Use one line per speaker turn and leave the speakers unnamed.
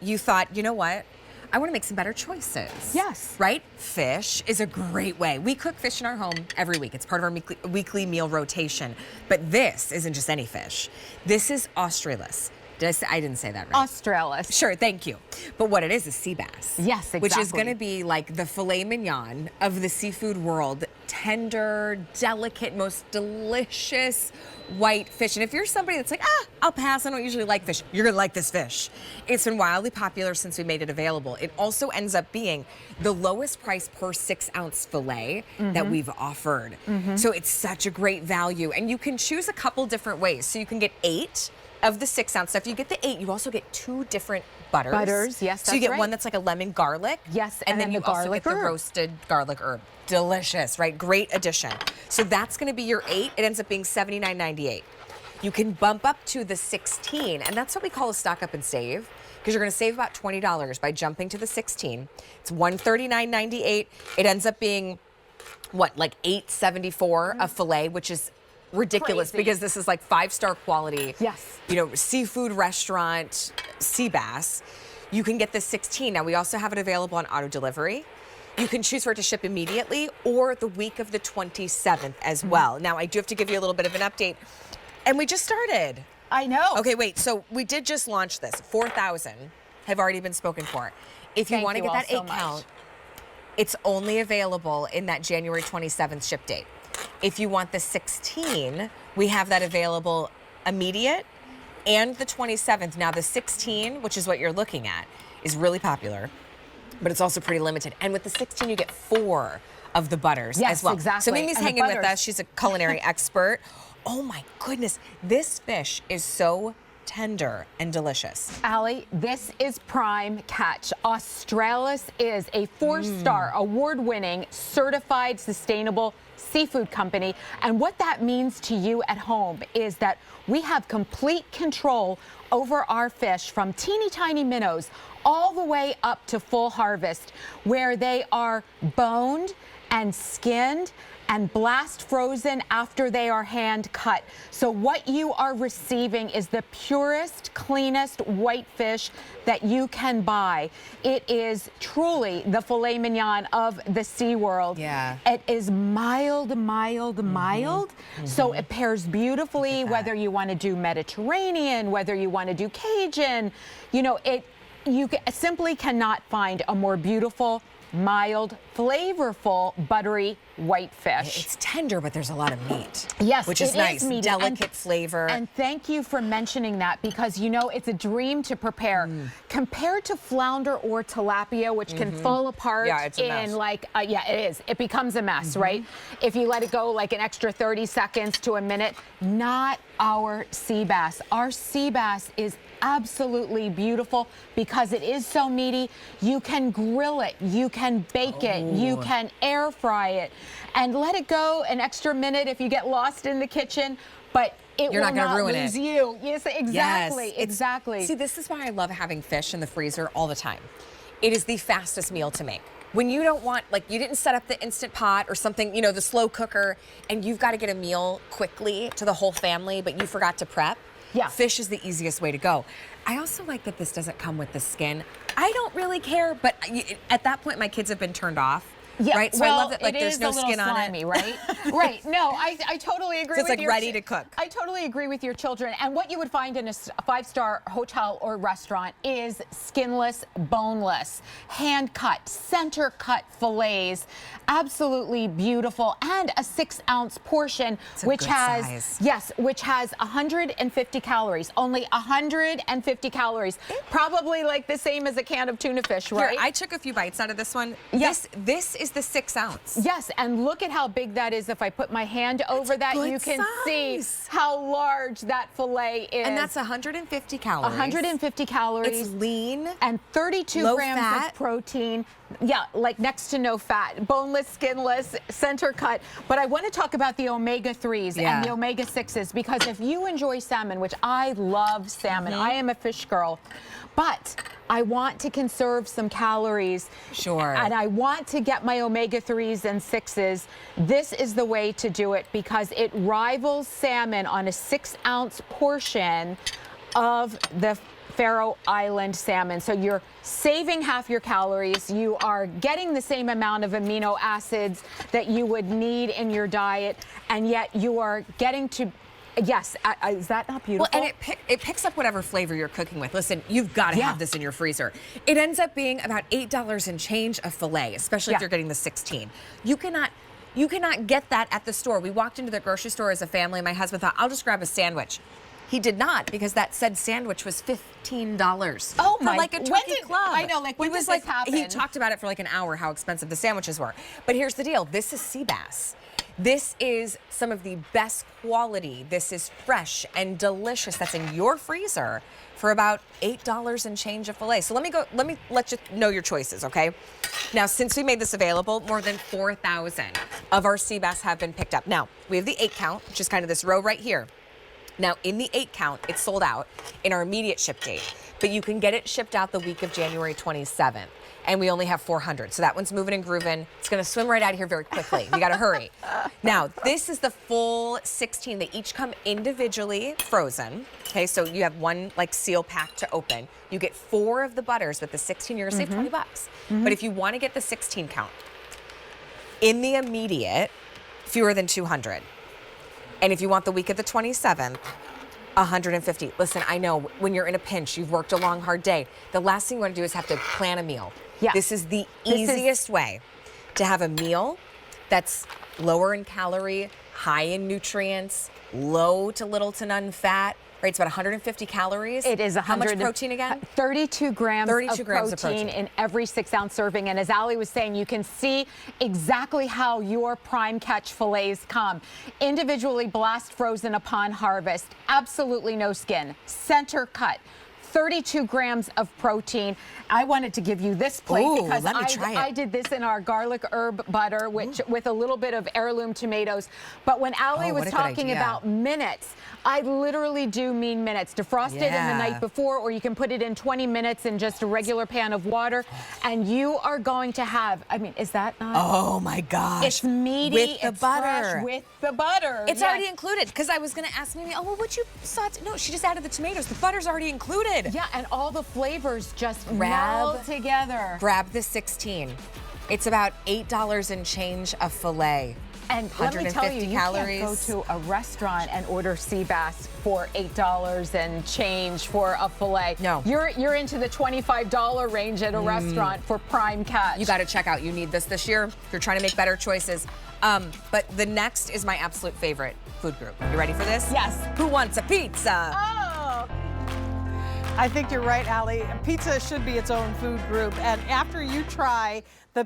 you thought, you know what? I want to make some better choices.
Yes.
Right? Fish is a great way. We cook fish in our home every week. It's part of our weekly meal rotation. But this isn't just any fish. This is Australis. I didn't say that right.
Australis.
Sure, thank you. But what it is sea bass.
Yes, exactly.
Which is going to be like the filet mignon of the seafood world. Tender, delicate, most delicious white fish. And if you're somebody that's like, I'll pass, I don't usually like fish, you're going to like this fish. It's been wildly popular since we made it available. It also ends up being the lowest price per 6-ounce filet that we've offered. So it's such a great value. And you can choose a couple different ways. So you can get 8 of the 6-ounce stuff. You get the 8, you also get 2 different butters.
Butters, yes, that's
So you get
right.
one that's like a lemon garlic.
Yes,
and then
the
you also
garlic
get the
herb.
roasted garlic herb. Delicious, right? Great addition. So that's going to be your 8. It ends up being $79.98. You can bump up to the 16, and that's what we call a stock up and save, because you're going to save about $20 by jumping to the 16. It's $139.98. It ends up being what, like $8.74 a fillet, which is ridiculous because this is like 5-star quality.
Yes.
You know, seafood restaurant, Seabass. You can get the 16. Now we also have it available on auto delivery. You can choose for it to ship immediately or the week of the 27th as well. Now I do have to give you a little bit of an update. And we just started.
I know.
Okay, wait. So we did just launch this. 4,000 have already been spoken for. If you want to get that 8 count, it's only available in that January 27th ship date. If you want the 16, we have that available immediate and the 27th. Now the 16, which is what you're looking at, is really popular, but it's also pretty limited. And with the 16, you get 4 of the butters as well.
Exactly.
So Mimi's hanging with us. She's a culinary expert. Oh my goodness, this fish is so tender and delicious.
Allie, this is prime catch. Australis is a 4-star award-winning certified sustainable seafood company. And what that means to you at home is that we have complete control over our fish from teeny tiny minnows all the way up to full harvest, where they are boned and skinned and blast frozen after they are hand cut. So what you are receiving is the purest, cleanest white fish that you can buy. It is truly the filet mignon of the sea world.
Yeah.
It is mild, mild. So it pairs beautifully, whether you want to do Mediterranean, whether you want to do Cajun. You know, you simply cannot find a more beautiful, mild, flavorful, buttery white fish.
It's tender, but there's a lot of meat.
Yes,
which is nice.
Meaty.
Delicate flavor.
And thank you for mentioning that, because you know it's a dream to prepare. Compared to flounder or tilapia, which can fall apart
it's a mess.
in like, it is. It becomes a mess, right? If you let it go like an extra 30 seconds to a minute. Not our sea bass. Our sea bass is absolutely beautiful because it is so meaty. You can grill it, you can bake it, you can air fry it, and let it go an extra minute if you get lost in the kitchen, but you're not going to ruin lose you. Yes, exactly, exactly.
See, this is why I love having fish in the freezer all the time. It is the fastest meal to make. When you don't want, like, you didn't set up the Instant Pot or something, you know, the slow cooker, and you've got to get a meal quickly to the whole family, but you forgot to prep.
Yeah.
Fish is the easiest way to go. I also like that this doesn't come with the skin. I don't really care, but at that point, my kids have been turned off.
Yeah,
right. So I love that, like, there's no skin
slimy,
on it.
Right? Right. No, I totally agree.
So it's
with
like ready to cook.
I totally agree with your children. And what you would find in a 5-star hotel or restaurant is skinless, boneless, hand cut, center cut fillets, absolutely beautiful, and a 6-ounce portion, which has 150 calories. Only 150 calories. Probably like the same as a can of tuna fish, right?
Here, I took a few bites out of this one.
Yes.
This is the 6-ounce.
Yes, and look at how big that is. If I put my hand over that, you can see how large that fillet is.
And that's 150 calories.
150 calories.
It's lean.
And 32
low
grams
fat.
of protein. Yeah, like next to no fat. Boneless, skinless, center cut. But I want to talk about the omega-3s and the omega-6s, because if you enjoy salmon, which I love salmon, I am a fish girl, but I want to conserve some calories.
Sure.
And I want to get my omega-3s and 6s. This is the way to do it, because it rivals salmon on a 6-ounce portion of the Faroe Island salmon. So you're saving half your calories. You are getting the same amount of amino acids that you would need in your diet, and yet you are getting to. Yes, is that not beautiful?
Well, and it picks up whatever flavor you're cooking with. Listen, you've got to have this in your freezer. It ends up being about $8 and change a filet, especially if you're getting the 16. You cannot get that at the store. We walked into the grocery store as a family. My husband thought, I'll just grab a sandwich. He did not, because that said sandwich was $15.
Oh my!
For like a turkey club.
I know, like when
was
did this happen?
He talked about it for like an hour, how expensive the sandwiches were. But here's the deal: this is sea bass. This is some of the best quality. This is fresh and delicious. That's in your freezer for about $8 and change a filet. So let me let you know your choices, okay? Now, since we made this available, more than 4,000 of our sea bass have been picked up. Now, we have the 8 count, which is kind of this row right here. Now, in the 8 count, it's sold out in our immediate ship date, but you can get it shipped out the week of January 27th. And we only have 400. So that one's moving and grooving. It's gonna swim right out of here very quickly. You gotta hurry. Now, this is the full 16. They each come individually frozen. Okay, so you have one like seal pack to open. You get 4 of the butters, but the 16, you're gonna save $20. But if you wanna get the 16 count, in the immediate, fewer than 200. And if you want the week of the 27th, 150. Listen, I know when you're in a pinch, you've worked a long, hard day. The last thing you want to do is have to plan a meal.
Yeah.
This is the easiest way to have a meal that's lower in calorie, high in nutrients, low to little to none fat. Right, it's about 150 calories.
It is
How much protein again?
32 grams,
32
of
grams of
protein in every 6-ounce serving. And as Ali was saying, you can see exactly how your prime catch fillets come. Individually blast frozen upon harvest, absolutely no skin, center cut. 32 grams of protein. I wanted to give you this plate because I did this in our garlic herb butter, which with a little bit of heirloom tomatoes. But when Ali was talking about minutes, I literally do mean minutes. Defrost it in the night before, or you can put it in 20 minutes in just a regular pan of water, and you are going to have, I mean, is that not?
Oh my gosh.
It's meaty,
with the
it's
butter.
fresh with the butter.
It's already included, because I was gonna ask Mimi, oh, well, would you saute? No, she just added the tomatoes. The butter's already included.
Yeah, and all the flavors just meld together.
Grab the 16. It's about $8 and change a filet.
And let me tell you, you
calories.
can't go to a restaurant and order sea bass for $8 and change for a fillet.
No.
You're into the $25 range at a restaurant for prime catch.
You got to check out. You need this year. You're trying to make better choices. But the next is my absolute favorite food group. You ready for this?
Yes.
Who wants a pizza?
Oh.
I think you're right, Ali. Pizza should be its own food group. And after you try the